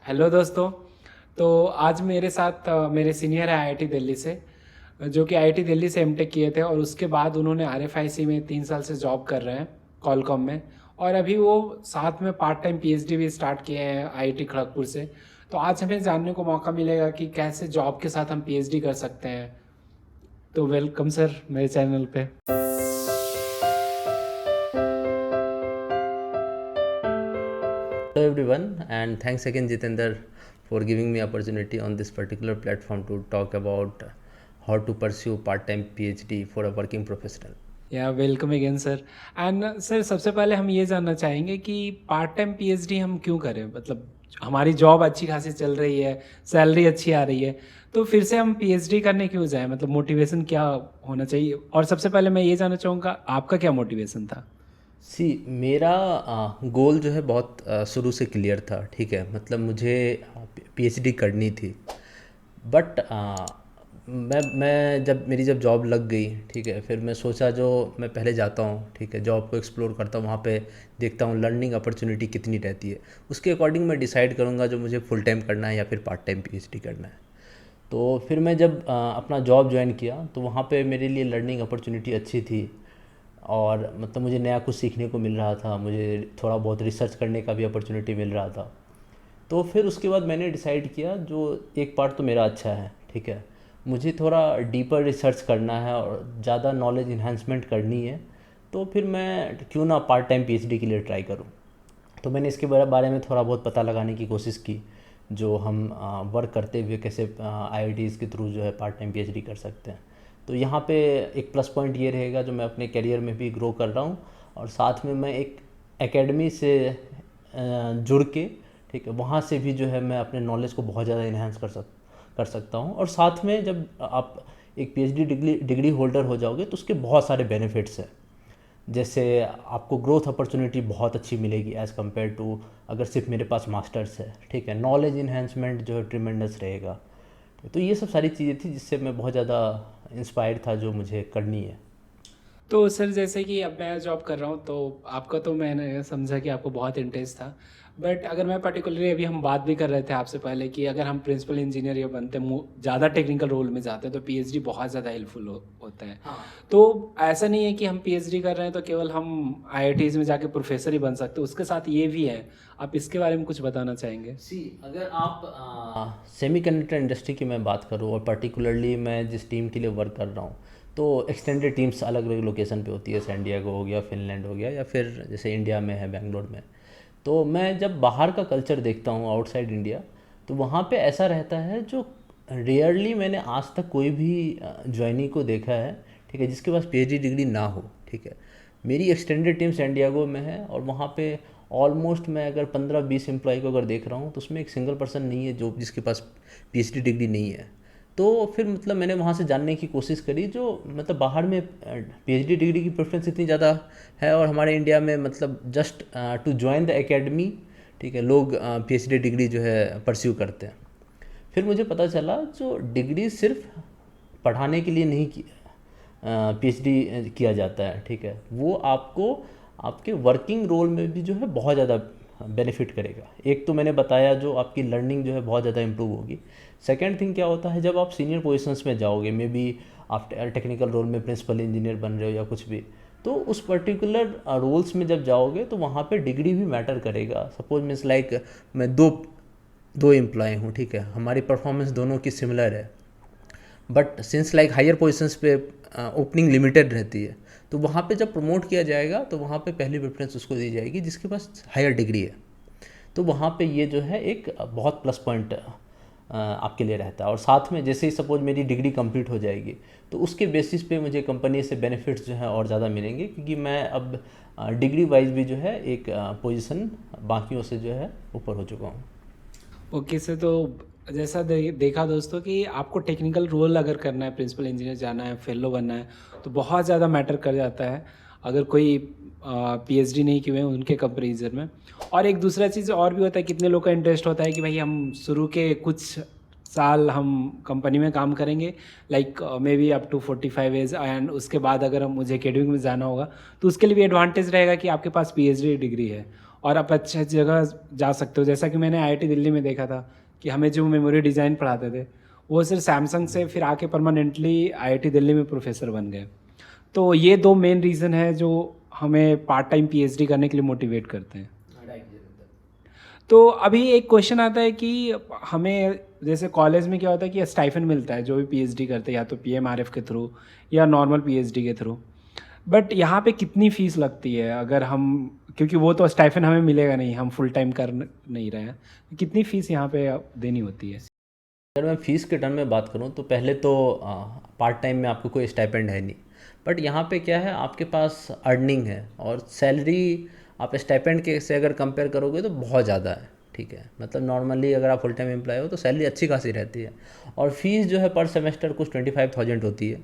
Hello दोस्तों। तो आज मेरे साथ मेरे सीनियर है आईआईटी दिल्ली से, जो कि आईआईटी दिल्ली से एमटेक किए थे और उसके बाद उन्होंने आरएफआईसी में 3 साल से जॉब कर रहे हैं कॉलकॉम में। और अभी वो साथ में पार्ट टाइम पीएचडी भी स्टार्ट किए हैं आईआईटी खड़गपुर से। तो आज हमें जानने को मौका मिलेगा कि कैसे जॉब के साथ हम पीएचडी कर सकते हैं। तो वेलकम सर मेरे चैनल पे। Hello everyone, and thanks again Jitender for giving me opportunity on this particular platform to talk about how to pursue part-time PhD for a working professional. या welcome again sir. And sir सबसे पहले हम ये जानना चाहेंगे कि part time PhD हम क्यों करें। मतलब हमारी जॉब अच्छी खासी चल रही है, सैलरी अच्छी आ रही है, तो फिर से हम पीएचडी करने क्यों जाएं। मतलब मोटिवेशन क्या होना चाहिए। और सबसे पहले मैं ये जानना चाहूँगा आपका क्या मोटिवेशन था। मेरा गोल जो है बहुत शुरू से क्लियर था। ठीक है, मतलब मुझे पीएचडी करनी थी। बट मैं जब जॉब लग गई, ठीक है, फिर मैं सोचा जो मैं पहले जाता हूँ, ठीक है, जॉब को एक्सप्लोर करता हूँ, वहाँ पे देखता हूँ लर्निंग अपॉर्चुनिटी कितनी रहती है। उसके अकॉर्डिंग मैं डिसाइड करूँगा जो मुझे फुल टाइम करना है या फिर पार्ट टाइम पीएचडी करना है। तो फिर मैं जब अपना जॉब ज्वाइन किया तो वहाँ पे मेरे लिए लर्निंग अपॉर्चुनिटी अच्छी थी। और मतलब मुझे नया कुछ सीखने को मिल रहा था, मुझे थोड़ा बहुत रिसर्च करने का भी अपॉर्चुनिटी मिल रहा था। तो फिर उसके बाद मैंने डिसाइड किया जो एक पार्ट तो मेरा अच्छा है, ठीक है, मुझे थोड़ा डीपर रिसर्च करना है और ज़्यादा नॉलेज इन्हांसमेंट करनी है। तो फिर मैं क्यों ना पार्ट टाइम पीएचडी के लिए ट्राई करूं। तो मैंने इसके बारे में थोड़ा बहुत पता लगाने की कोशिश की, जो हम वर्क करते हुए कैसे आईआईटीज़ के थ्रू जो है पार्ट टाइम पीएचडी कर सकते हैं। तो यहाँ पे एक प्लस पॉइंट ये रहेगा जो मैं अपने करियर में भी ग्रो कर रहा हूँ, और साथ में मैं एक एकेडमी से जुड़ के, ठीक है, वहाँ से भी जो है मैं अपने नॉलेज को बहुत ज़्यादा इन्हांस कर सकता हूँ। और साथ में जब आप एक पीएचडी डिग्री होल्डर हो जाओगे तो उसके बहुत सारे बेनिफिट्स हैं। जैसे आपको ग्रोथ अपॉर्चुनिटी बहुत अच्छी मिलेगी एज़ कम्पेयर टू अगर सिर्फ मेरे पास मास्टर्स है, ठीक है, नॉलेज इन्हेंसमेंट जो है ट्रिमेंडस रहेगा। तो ये सब सारी चीज़ें थी जिससे मैं बहुत ज़्यादा इंस्पायर्ड था जो मुझे करनी है। तो सर जैसे कि अब मैं जॉब कर रहा हूँ, तो आपका तो मैंने समझा कि आपको बहुत इंटरेस्ट था। बट अगर मैं पर्टिकुलरली, अभी हम बात भी कर रहे थे आपसे पहले कि अगर हम प्रिंसिपल इंजीनियर या बनते ज़्यादा टेक्निकल रोल में जाते हैं तो पीएचडी बहुत ज़्यादा हेल्पफुल होता है। हाँ। तो ऐसा नहीं है कि हम पीएचडी कर रहे हैं तो केवल हम आईआईटीज़ में जाके प्रोफेसर ही बन सकते, उसके साथ ये भी है। आप इसके बारे में कुछ बताना चाहेंगे। अगर आप सेमी कंडक्टर इंडस्ट्री की मैं बात करूँ और पर्टिकुलरली मैं जिस टीम के लिए वर्क कर रहा हूँ, तो एक्सटेंडेड टीम्स अलग अलग लोकेशन पे होती है। सैन डिएगो हो गया, फिनलैंड हो गया, या फिर जैसे इंडिया में है बेंगलोर में। तो मैं जब बाहर का कल्चर देखता हूँ आउटसाइड इंडिया, तो वहाँ पे ऐसा रहता है जो रेयरली मैंने आज तक कोई भी ज्वाइनी को देखा है, ठीक है, जिसके पास पीएचडी डिग्री ना हो। ठीक है, मेरी एक्सटेंडेड टीम सैन डिएगो में है और वहाँ पे ऑलमोस्ट मैं अगर 15-20 एम्प्लॉय को अगर देख रहा हूँ तो उसमें एक सिंगल पर्सन नहीं है जो जिसके पास पीएचडी डिग्री नहीं है। तो फिर मतलब मैंने वहाँ से जानने की कोशिश करी जो मतलब बाहर में पीएचडी डिग्री की प्रेफरेंस इतनी ज़्यादा है, और हमारे इंडिया में मतलब just to join the academy, ठीक है, लोग पीएचडी डिग्री जो है परस्यू करते हैं। फिर मुझे पता चला जो डिग्री सिर्फ पढ़ाने के लिए नहीं की पीएचडी किया जाता है, ठीक है, वो आपको आपके वर्किंग रोल में भी जो है बहुत ज़्यादा बेनिफिट करेगा। एक तो मैंने बताया जो आपकी लर्निंग जो है बहुत ज़्यादा इम्प्रूव होगी। सेकंड थिंग क्या होता है, जब आप सीनियर पोजीशंस में जाओगे, मे बी आप टेक्निकल रोल में प्रिंसिपल इंजीनियर बन रहे हो या कुछ भी, तो उस पर्टिकुलर रोल्स में जब जाओगे तो वहाँ पे डिग्री भी मैटर करेगा। सपोज मीन्स लाइक मैं दो दो एम्प्लॉय हूँ, ठीक है, हमारी परफॉर्मेंस दोनों की सिमिलर है, but since like higher positions पे ओपनिंग लिमिटेड रहती है, तो वहाँ पे जब प्रमोट किया जाएगा तो वहाँ पे पहली प्रेफरेंस उसको दी जाएगी जिसके पास हायर डिग्री है। तो वहाँ पे ये जो है एक बहुत प्लस पॉइंट आपके लिए रहता है। और साथ में जैसे ही सपोज मेरी डिग्री कंप्लीट हो जाएगी तो उसके बेसिस पे मुझे कंपनी से बेनिफिट्स जो है और ज़्यादा मिलेंगे, क्योंकि मैं अब डिग्री वाइज भी जो है एक पोजीशन बाकियों से जो है ऊपर हो चुका हूँ। Okay sir. तो जैसा देखा दोस्तों कि आपको टेक्निकल रोल अगर करना है, प्रिंसिपल इंजीनियर जाना है, फेलो बनना है, तो बहुत ज़्यादा मैटर कर जाता है अगर कोई पीएचडी नहीं किए हैं उनके कंपेरिजन में। और एक दूसरा चीज़ और भी होता है, कितने लोग का इंटरेस्ट होता है कि भाई हम शुरू के कुछ साल हम कंपनी में काम करेंगे, like may be up to 45 age, and उसके बाद अगर हम मुझे एकेडमिक में जाना होगा तो उसके लिए भी एडवांटेज रहेगा कि आपके पास पीएचडी डिग्री है। और आप अच्छे जगह जा सकते हो। जैसा कि मैंने आईआईटी दिल्ली में देखा था कि हमें जो मेमोरी डिज़ाइन पढ़ाते थे वो सिर्फ सैमसंग से फिर आके परमानेंटली आईआईटी दिल्ली में प्रोफेसर बन गए। तो ये दो मेन रीज़न है जो हमें पार्ट टाइम पीएचडी करने के लिए मोटिवेट करते हैं। तो अभी एक क्वेश्चन आता है कि हमें जैसे कॉलेज में क्या होता है कि स्टाइफन मिलता है जो भी पीएचडी करते हैं, या तो पीएमआरएफ के थ्रू या नॉर्मल पीएचडी के थ्रू। बट यहाँ पे कितनी फ़ीस लगती है अगर हम, क्योंकि वो तो स्टाइफन हमें मिलेगा नहीं, हम फुल टाइम कर नहीं रहे हैं, कितनी फ़ीस यहाँ पे देनी होती है? अगर मैं फ़ीस के टर्म में बात करूँ तो पहले तो पार्ट टाइम में आपको कोई स्टाइपेंड है नहीं, बट यहाँ पे क्या है, आपके पास अर्निंग है और सैलरी आप स्टाइपेंड के से अगर कंपेयर करोगे तो बहुत ज़्यादा है। ठीक है, मतलब नॉर्मली अगर आप फुल टाइम एम्प्लॉय हो तो सैलरी अच्छी खासी रहती है, और फीस जो है पर सेमेस्टर कुछ 25,000 होती है।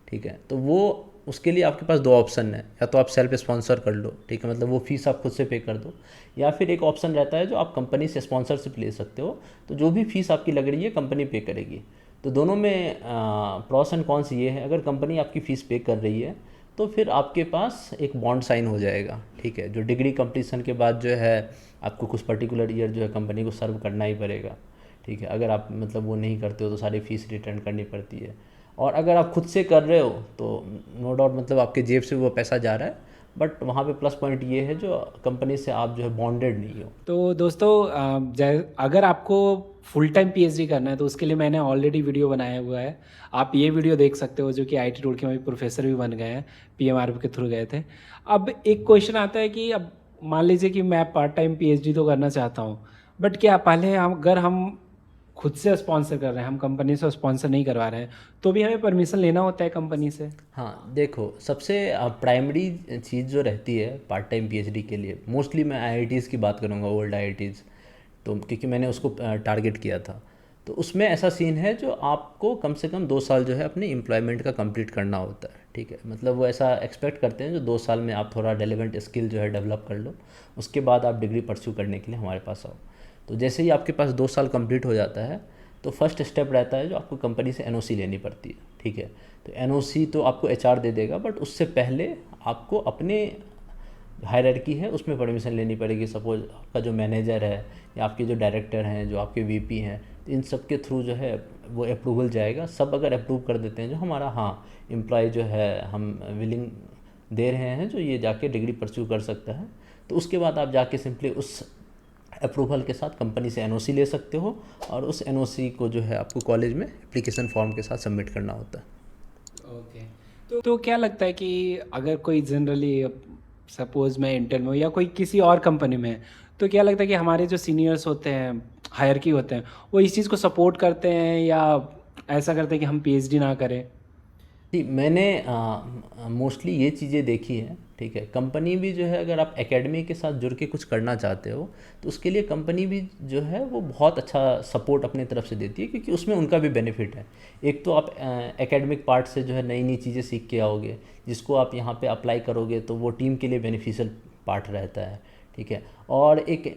ठीक है, तो वो उसके लिए आपके पास दो ऑप्शन है, या तो आप सेल्फ स्पॉन्सर कर लो, ठीक है, मतलब वो फीस आप खुद से पे कर दो, या फिर एक ऑप्शन रहता है जो आप कंपनी से स्पॉन्सरशिप ले सकते हो, तो जो भी फीस आपकी लग रही है कंपनी पे करेगी। तो दोनों में प्रॉस एंड कॉन्स ये है, अगर कंपनी आपकी फ़ीस पे कर रही है तो फिर आपके पास एक बॉन्ड साइन हो जाएगा। ठीक है, जो डिग्री कंप्लीसन के बाद जो है आपको कुछ पर्टिकुलर ईयर जो है कंपनी को सर्व करना ही पड़ेगा। ठीक है, अगर आप मतलब वो नहीं करते हो तो सारी फीस रिटर्न करनी पड़ती है, और अगर आप खुद से कर रहे हो तो नो डाउट मतलब आपके जेब से वो पैसा जा रहा है, बट वहाँ पे प्लस पॉइंट ये है जो कंपनी से आप जो है बॉन्डेड नहीं हो। तो दोस्तों अगर आपको फुल टाइम पीएचडी करना है तो उसके लिए मैंने ऑलरेडी वीडियो बनाया हुआ है, आप ये वीडियो देख सकते हो, जो कि आईआईटी रुड़की में भी प्रोफेसर भी बन गए हैं, पीएमआरपी के थ्रू गए थे। अब एक क्वेश्चन आता है कि अब मान लीजिए कि मैं पार्ट टाइम पीएचडी तो करना चाहता हूँ, बट क्या पहले अगर हम खुद से स्पॉन्सर कर रहे हैं, हम कंपनी से स्पॉन्सर नहीं करवा रहे हैं, तो भी हमें परमिशन लेना होता है कंपनी से? हाँ देखो, सबसे प्राइमरी चीज़ जो रहती है पार्ट टाइम पीएचडी के लिए, मोस्टली मैं आईआईटीज़ की बात करूँगा, ओल्ड आईआईटीज़, तो क्योंकि मैंने उसको टारगेट किया था, तो उसमें ऐसा सीन है जो आपको कम से कम 2 साल जो है अपनी एम्प्लॉयमेंट का कंप्लीट करना होता है। ठीक है, मतलब वो ऐसा एक्सपेक्ट करते हैं जो 2 साल में आप थोड़ा रेलेवेंट स्किल जो है डेवलप कर लो, उसके बाद आप डिग्री परस्यू करने के लिए हमारे पास आओ। तो जैसे ही आपके पास 2 साल कंप्लीट हो जाता है तो फर्स्ट स्टेप रहता है जो आपको कंपनी से एनओसी लेनी पड़ती है। ठीक है, तो एनओसी तो आपको एचआर दे देगा, बट उससे पहले आपको अपने हायरार्की है उसमें परमिशन लेनी पड़ेगी। सपोज आपका जो मैनेजर है या आपके जो डायरेक्टर हैं, जो आपके वीपी हैं, तो इन सब के थ्रू जो है वो अप्रूवल जाएगा। सब अगर अप्रूव कर देते हैं जो हमारा हाँ एम्प्लॉय जो है हम विलिंग दे रहे हैं जो ये जाके डिग्री परस्यू कर सकता है, तो उसके बाद आप जाके सिंपली उस अप्रूवल के साथ कंपनी से एनओसी ले सकते हो, और उस एनओसी को जो है आपको कॉलेज में एप्लीकेशन फॉर्म के साथ सबमिट करना होता है। ओके। तो क्या लगता है कि अगर कोई जनरली, सपोज मैं इंटेल में हूँ या कोई किसी और कंपनी में है, तो क्या लगता है कि हमारे जो सीनियर्स होते हैं, हायरकी होते हैं, वो इस चीज़ को सपोर्ट करते हैं या ऐसा करते हैं कि हम पीएचडी ना करें? जी, मैंने मोस्टली ये चीज़ें देखी हैं। ठीक है, कंपनी भी जो है अगर आप एकेडमी के साथ जुड़ के कुछ करना चाहते हो तो उसके लिए कंपनी भी जो है वो बहुत अच्छा सपोर्ट अपनी तरफ से देती है, क्योंकि उसमें उनका भी बेनिफिट है। एक तो आप एकेडमिक पार्ट से जो है नई नई चीज़ें सीख के आओगे, जिसको आप यहाँ पे अप्लाई करोगे तो वो टीम के लिए बेनिफिशियल पार्ट रहता है। ठीक है, और एक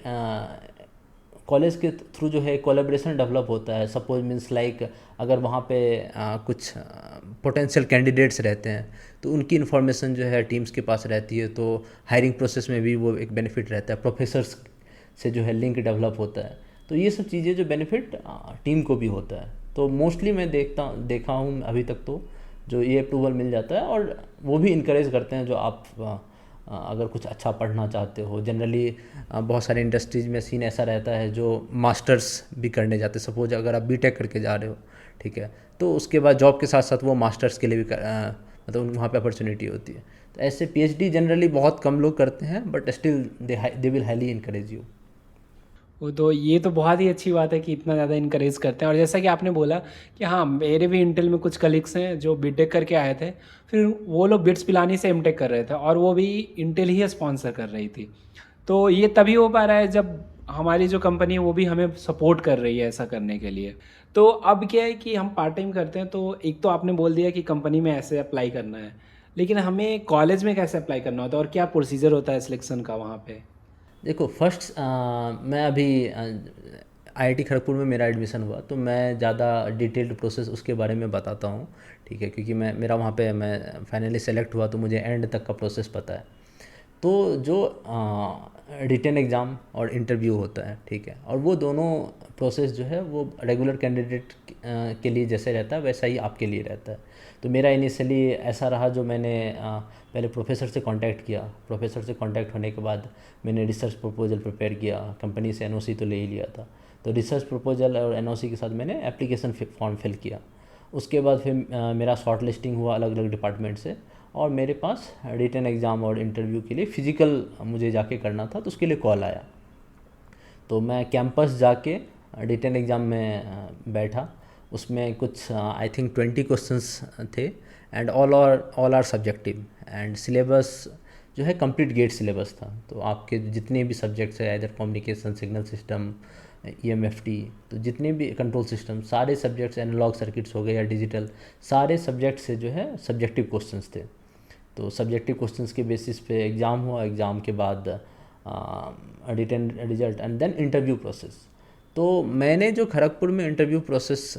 कॉलेज के थ्रू जो है कोलैबोरेशन डेवलप होता है। सपोज मीन्स लाइक अगर वहाँ पे कुछ पोटेंशियल कैंडिडेट्स रहते हैं तो उनकी इन्फॉर्मेशन जो है टीम्स के पास रहती है, तो हायरिंग प्रोसेस में भी वो एक बेनिफिट रहता है। प्रोफेसर्स से जो है लिंक डेवलप होता है, तो ये सब चीज़ें जो बेनिफिट टीम को भी होता है। तो मोस्टली मैं देखा हूँ अभी तक तो जो ये अप्रूवल मिल जाता है, और वो भी इनकरेज करते हैं जो आप अगर कुछ अच्छा पढ़ना चाहते हो। जनरली बहुत सारे इंडस्ट्रीज़ में सीन ऐसा रहता है जो मास्टर्स भी करने जाते हैं। सपोज अगर आप बीटेक करके जा रहे हो, ठीक है, तो उसके बाद जॉब के साथ साथ वो मास्टर्स के लिए भी मतलब वहाँ पे अपॉर्चुनिटी होती है। तो ऐसे पीएचडी जनरली बहुत कम लोग करते हैं, but still they will highly encourage you. वो तो ये तो बहुत ही अच्छी बात है कि इतना ज़्यादा इनकरेज करते हैं। और जैसा कि आपने बोला कि हाँ, मेरे भी इंटेल में कुछ कलीग्स हैं जो बीटेक करके आए थे, फिर वो लोग बिट्स पिलानी से एमटेक कर रहे थे और वो भी इंटेल ही स्पॉन्सर कर रही थी। तो ये तभी हो पा रहा है जब हमारी जो कंपनी है वो भी हमें सपोर्ट कर रही है ऐसा करने के लिए। तो अब क्या है कि हम पार्ट टाइम करते हैं, तो एक तो आपने बोल दिया कि कंपनी में ऐसे अप्लाई करना है, लेकिन हमें कॉलेज में कैसे अप्लाई करना होता है और क्या प्रोसीजर होता है सिलेक्शन का वहाँ पे? देखो फर्स्ट मैं अभी आईआईटी खड़गपुर में मेरा एडमिशन हुआ, तो मैं ज़्यादा डिटेल्ड प्रोसेस उसके बारे में बताता हूँ। ठीक है, क्योंकि मेरा वहाँ पे मैं फाइनली सेलेक्ट हुआ तो मुझे एंड तक का प्रोसेस पता है। तो जो रिटन एग्ज़ाम और इंटरव्यू होता है, ठीक है, और वो दोनों प्रोसेस जो है वो रेगुलर कैंडिडेट के लिए जैसे रहता है वैसा ही आपके लिए रहता है। तो मेरा इनिशियली ऐसा रहा, जो मैंने पहले प्रोफेसर से कांटेक्ट किया। प्रोफेसर से कांटेक्ट होने के बाद मैंने रिसर्च प्रपोजल प्रिपेयर किया। कंपनी से एनओसी तो ले ही लिया था, तो रिसर्च प्रपोजल और एनओसी के साथ मैंने एप्लीकेशन फॉर्म फिल किया। उसके बाद फिर मेरा शॉर्ट लिस्टिंग हुआ अलग अलग डिपार्टमेंट से, और मेरे पास रिटन एग्ज़ाम और इंटरव्यू के लिए फ़िज़िकल मुझे जाके करना था, तो उसके लिए कॉल आया। तो मैं कैंपस जाके रिटन एग्ज़ाम में बैठा। उसमें कुछ आई थिंक 20 क्वेश्चंस थे, and all are subjective, and syllabus जो है कंप्लीट गेट सिलेबस था। तो आपके जितने भी सब्जेक्ट्स है, इधर कम्युनिकेशन, सिग्नल सिस्टम, ईएमएफटी, तो जितने भी कंट्रोल सिस्टम, सारे सब्जेक्ट्स, एनालॉग सर्किट्स हो गए या डिजिटल, सारे सब्जेक्ट से जो है सब्जेक्टिव क्वेश्चंस थे। तो सब्जेक्टिव क्वेश्चंस के बेसिस पे एग्ज़ाम हुआ। एग्ज़ाम के बाद written result and then interview process. तो मैंने जो खड़गपुर में इंटरव्यू प्रोसेस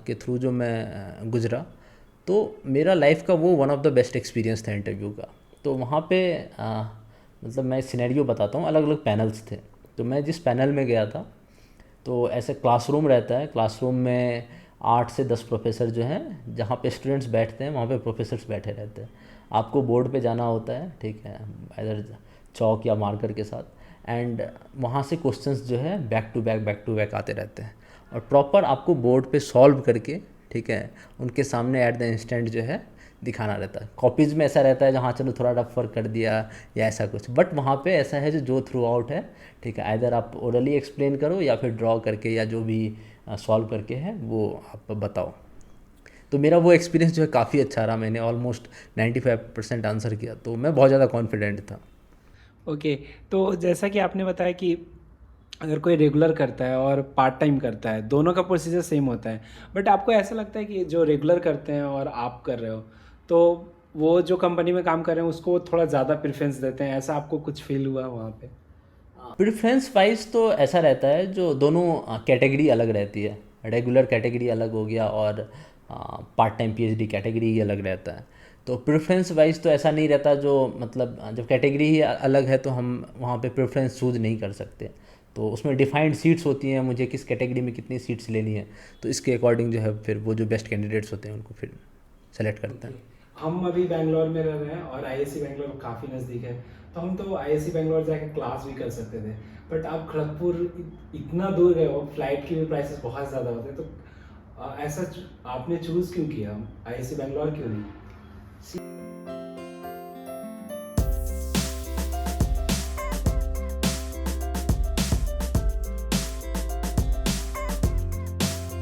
के थ्रू जो मैं गुज़रा, तो मेरा लाइफ का वो one of the best experience था इंटरव्यू का। तो वहाँ पे मतलब मैं सिनेरियो बताता हूँ, अलग अलग पैनल्स थे। तो मैं जिस पैनल में गया था, तो ऐसे क्लासरूम रहता है। क्लासरूम में 8 से 10 प्रोफेसर जो हैं, जहाँ पे स्टूडेंट्स बैठते हैं वहाँ पे प्रोफेसर्स बैठे रहते हैं। आपको बोर्ड पे जाना होता है, ठीक है, इधर चौक या मार्कर के साथ, एंड वहाँ से क्वेश्चंस जो है बैक टू बैक आते रहते हैं, और प्रॉपर आपको बोर्ड पे सॉल्व करके, ठीक है, उनके सामने एट द इंस्टेंट जो है दिखाना रहता है। कॉपीज़ में ऐसा रहता है जहाँ चलो थोड़ा रफ वर्क कर दिया या ऐसा कुछ, बट वहाँ पे ऐसा है जो थ्रू आउट है, ठीक है, आइदर आप ओरली एक्सप्लेन करो या फिर ड्रॉ करके या जो भी सॉल्व करके है वो आप बताओ। तो मेरा वो एक्सपीरियंस जो है काफ़ी अच्छा रहा। मैंने ऑलमोस्ट 95% आंसर किया, तो मैं बहुत ज़्यादा कॉन्फिडेंट था। ओके। तो जैसा कि आपने बताया कि अगर कोई रेगुलर करता है और पार्ट टाइम करता है, दोनों का प्रोसीजर सेम होता है, बट आपको ऐसा लगता है कि जो रेगुलर करते हैं और आप कर रहे हो, तो वो जो कंपनी में काम कर रहे हैं उसको थोड़ा ज़्यादा प्रेफरेंस देते हैं, ऐसा आपको कुछ फील हुआ वहाँ पे? प्रेफरेंस वाइज तो ऐसा रहता है, जो दोनों कैटेगरी अलग रहती है। रेगुलर कैटेगरी अलग हो गया, और पार्ट टाइम पीएचडी कैटेगरी ही अलग रहता है। तो प्रेफरेंस वाइज तो ऐसा नहीं रहता, जो मतलब जब कैटेगरी ही अलग है तो हम वहाँ पे प्रेफरेंस चूज़ नहीं कर सकते। तो उसमें डिफाइंड सीट्स होती हैं, मुझे किस कैटेगरी में कितनी सीट्स लेनी है, तो इसके अकॉर्डिंग जो है फिर वो जो बेस्ट कैंडिडेट्स होते हैं उनको फिर सेलेक्ट करते हैं। हम अभी बैंगलोर में रह रहे हैं और आईआईसी बैंगलोर काफ़ी नज़दीक है, तो हम तो आईआईसी बैंगलोर जाके क्लास भी कर सकते थे, बट आप खड़गपुर इतना दूर गए हो, फ्लाइट की भी प्राइसेस बहुत ज़्यादा होते हैं, तो ऐसा आपने चूज़ क्यों किया, आईआईसी बैंगलोर क्यों नहीं?